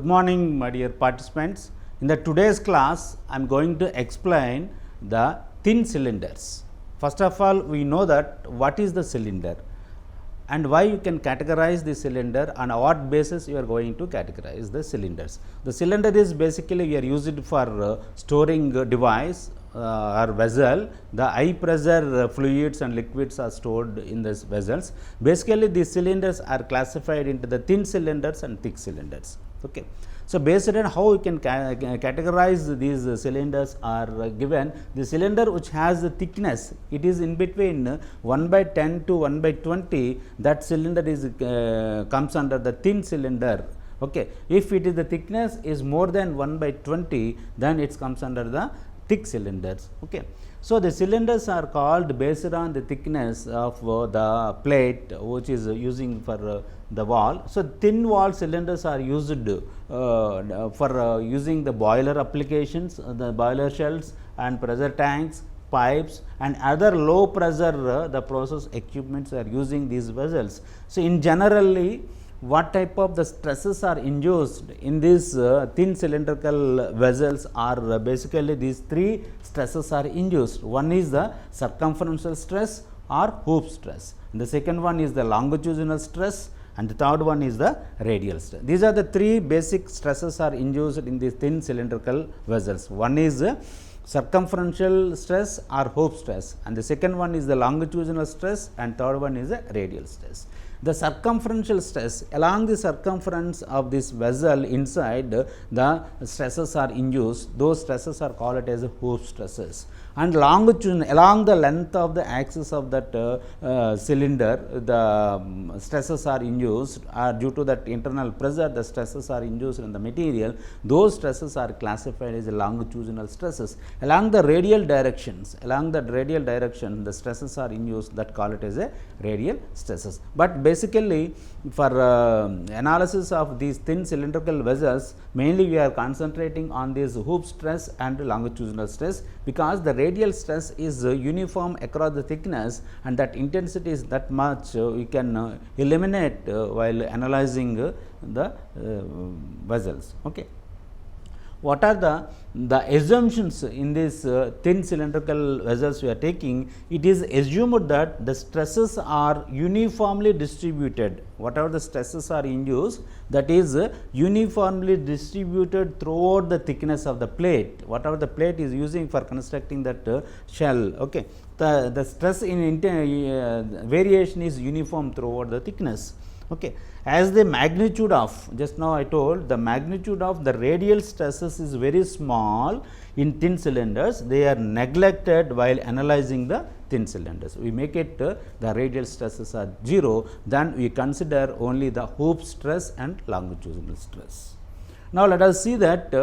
Good morning, my dear participants. In the today's class, I am going to explain the thin cylinders. First of all, we know that what is the cylinder and why you can categorize the cylinder, on what basis you are going to categorize the cylinders. The cylinder is basically we are used for storing device or vessel. The high pressure fluids and liquids are stored in these vessels. Basically, these cylinders are classified into the thin cylinders and thick cylinders. Okay. So, based on how we can categorize these cylinders are given. The cylinder which has the thickness, it is in between 1 by 10 to 1 by 20, that cylinder is comes under the thin cylinder. Okay. If it is the thickness is more than 1 by 20, then it comes under the thick cylinders. Okay. So, the cylinders are called based on the thickness of the plate which is using for the wall. So, thin wall cylinders are used for using the boiler applications, the boiler shells and pressure tanks, pipes and other low pressure the process equipments are using these vessels. So, in generally what type of the stresses are induced in these thin cylindrical vessels are basically these three stresses are induced. One is the circumferential stress or hoop stress, and the second one is the longitudinal stress, and the third one is the radial stress. These are the three basic stresses are induced in these thin cylindrical vessels. One is circumferential stress or hoop stress, and the second one is the longitudinal stress, and third one is the radial stress. The circumferential stress, along the circumference of this vessel inside the stresses are induced, those stresses are called as hoop stresses. And longitudinal, along the length of the axis of that cylinder, the stresses are induced due to that internal pressure, the stresses are induced in the material, those stresses are classified as longitudinal stresses. Along the radial directions, the stresses are induced, that call it as a radial stresses. But basically for analysis of these thin cylindrical vessels, mainly we are concentrating on this hoop stress and longitudinal stress, because the radial stress is uniform across the thickness, and that intensity is that much we can eliminate while analyzing the vessels. Okay. What are the assumptions in this thin cylindrical vessels we are taking? It is assumed that the stresses are uniformly distributed. Whatever the stresses are induced, that is uniformly distributed throughout the thickness of the plate, whatever the plate is using for constructing that shell. Okay. The stress in variation is uniform throughout the thickness. Okay. As the magnitude of, just now I told, the magnitude of the radial stresses is very small in thin cylinders, they are neglected while analyzing the thin cylinders. We make it the radial stresses are 0, then we consider only the hoop stress and longitudinal stress. Now, let us see that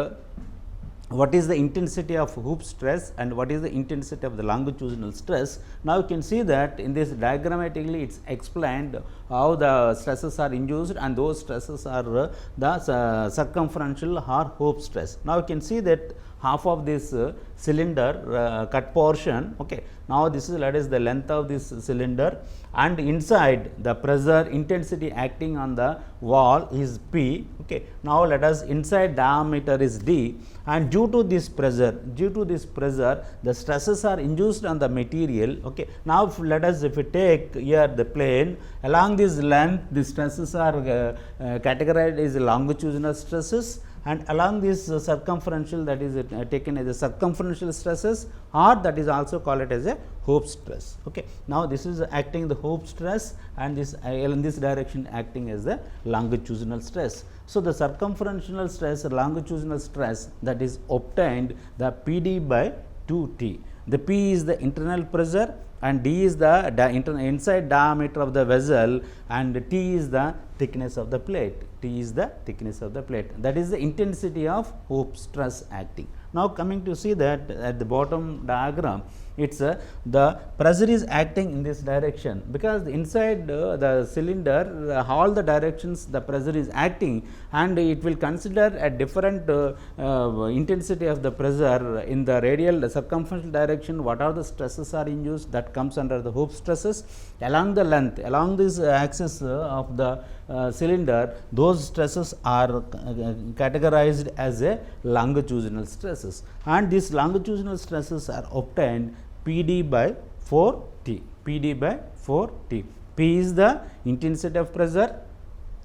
what is the intensity of hoop stress and what is the intensity of the longitudinal stress. Now, you can see that in this diagrammatically it is explained how the stresses are induced, and those stresses are the circumferential or hoop stress. Now, you can see that half of this cylinder cut portion. Okay. Now, this is, let us, the length of this cylinder, and inside the pressure intensity acting on the wall is P. Okay. Now, let us, inside diameter is D, and due to this pressure, the stresses are induced on the material. Okay. Now, let us, if we take here the plane, along this length the stresses are categorized as longitudinal stresses, and along this circumferential, that is taken as a circumferential stresses, or that is also called it as a hoop stress. Okay. Now, this is acting the hoop stress, and this in this direction acting as the longitudinal stress. So, the circumferential stress, longitudinal stress, that is obtained the PD by 2T. The P is the internal pressure, and D is the inside diameter of the vessel, and T is the thickness of the plate. That is the intensity of hoop stress acting. Now, coming to see that at the bottom diagram, it's the pressure is acting in this direction, because inside the cylinder all the directions the pressure is acting, and it will consider a different intensity of the pressure in the radial circumferential direction. What are the stresses are induced, that comes under the Hooke's stresses. Along the length, along this axis of the cylinder, those stresses are categorized as a longitudinal stresses, and these longitudinal stresses are obtained PD by 4T. PD by 4T. P is the intensity of pressure,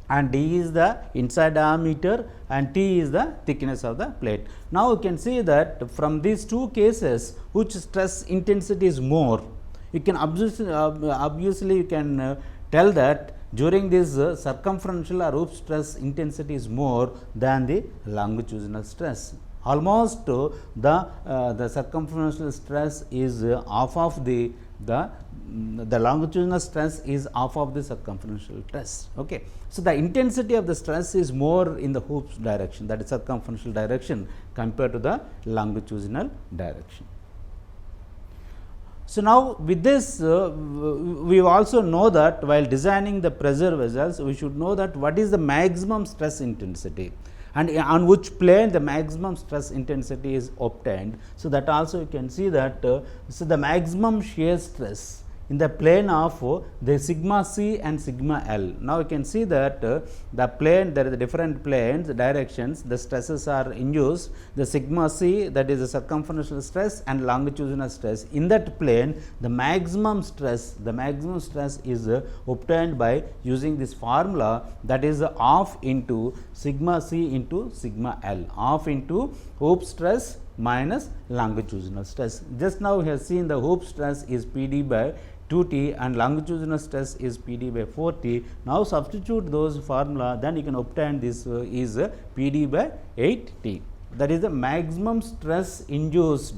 and D is the inside diameter, and T is the thickness of the plate. Now you can see that from these two cases, which stress intensity is more, you can obviously you can tell that during this circumferential or Hooke's stress intensity is more than the longitudinal stress. Almost the circumferential stress is half of the longitudinal stress is half of the circumferential stress. Okay. So, the intensity of the stress is more in the Hooke's direction, that is circumferential direction, compared to the longitudinal direction. So, now with this we also know that while designing the pressure vessels, we should know that what is the maximum stress intensity, and on which plane the maximum stress intensity is obtained. So, that also you can see that so the maximum shear stress in the plane of the sigma c and sigma L. Now, you can see that the plane, there are the different planes, directions, the stresses are induced, the sigma c, that is the circumferential stress, and longitudinal stress. In that plane, the maximum stress is obtained by using this formula, that is half into sigma c into sigma L, half into Hooke's stress minus longitudinal stress. Just now we have seen the Hooke's stress is PD by 2T and longitudinal stress is PD by 4T. Now, substitute those formula, then you can obtain this is PD by 8T. That is the maximum stress induced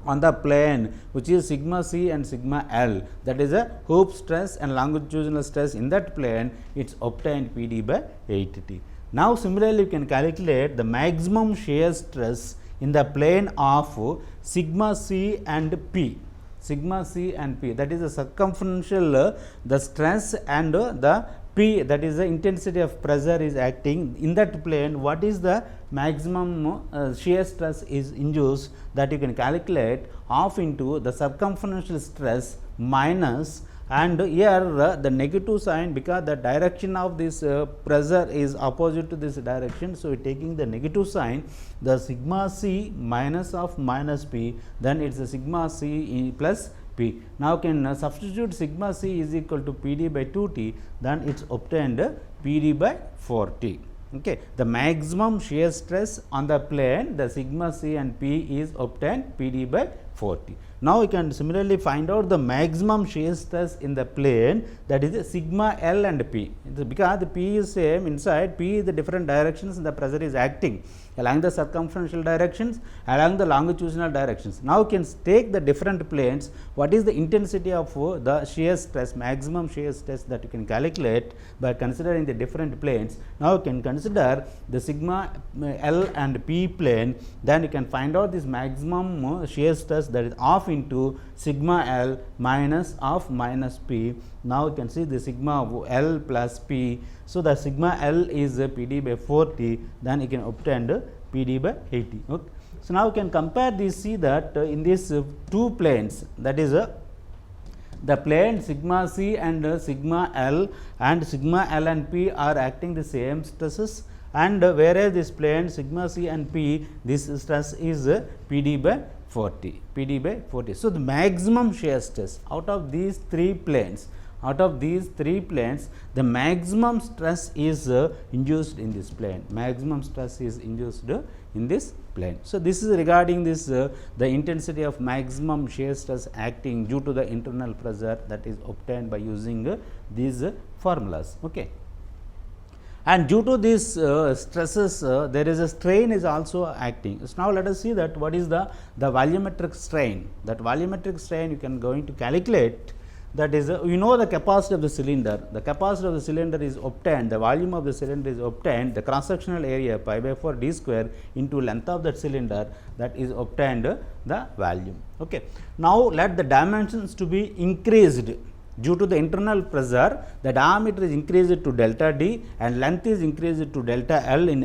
on the plane, which is sigma c and sigma L, that is a Hooke's stress and longitudinal stress in that plane, it is obtained PD by 8T. Now, similarly, you can calculate the maximum shear stress in the plane of sigma c and P. Sigma c and P, that is the circumferential the stress, and the P, that is the intensity of pressure is acting in that plane. What is the maximum shear stress is induced, that you can calculate half into the circumferential stress minus, and here the negative sign, because the direction of this pressure is opposite to this direction. So, taking the negative sign, the sigma c minus of minus P, then it is a sigma c plus P. Now, can substitute sigma c is equal to PD by 2T, then it is obtained PD by 4T. Okay. The maximum shear stress on the plane, the sigma c and P is obtained PD by 4T. Now, we can similarly find out the maximum shear stress in the plane, that is sigma L and P, because the P is same inside, P is the different directions and the pressure is acting along the circumferential directions, along the longitudinal directions. Now, you can take the different planes, what is the intensity of the shear stress, maximum shear stress, that you can calculate by considering the different planes. Now, you can consider the sigma L and P plane, then you can find out this maximum shear stress, that is half into sigma L minus of minus P. Now, you can see the sigma L plus P. So, the sigma L is PD by 4T, then you can obtain PD by 80. Okay. So, now you can compare this, see that in these two planes, that is the plane sigma c and sigma L and P are acting the same stresses, and whereas this plane sigma c and P, this stress is PD by 40, PD by 40. So, the maximum shear stress out of these three planes, the maximum stress is induced in this plane, maximum stress is induced in this plane. So, this is regarding this the intensity of maximum shear stress acting due to the internal pressure, that is obtained by using these formulas. Okay. And due to these stresses, there is a strain is also acting. So, now let us see that what is the volumetric strain. That volumetric strain you can going to calculate that is we know the capacity of the cylinder. The capacity of the cylinder is obtained, the volume of the cylinder is obtained, the cross sectional area pi by 4 d square into length of that cylinder, that is obtained the volume. Okay. Now, let the dimensions to be increased due to the internal pressure. The diameter is increased to delta d and length is increased to delta L in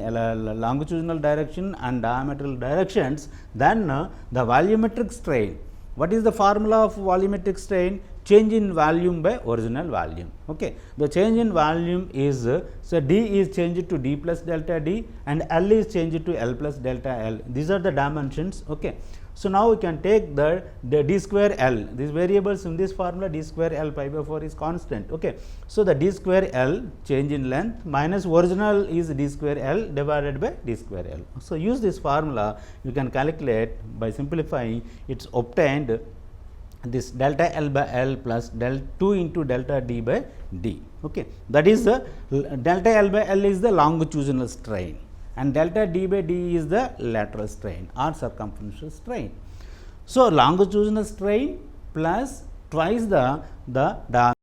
longitudinal direction and diametral directions. Then the volumetric strain. What is the formula of volumetric strain? Change in volume by original volume. Okay. The change in volume is so d is changed to d plus delta d and L is changed to L plus delta L. These are the dimensions. Okay. So, now we can take the d square L, these variables in this formula d square L pi by 4 is constant. Okay. So, the d square L change in length minus original is d square L divided by d square L. So, use this formula, you can calculate by simplifying, it is obtained this delta L by L plus del 2 into delta d by d. Okay. That is the delta L by L is the longitudinal strain and delta d by d is the lateral strain or circumferential strain. So, longitudinal strain plus twice the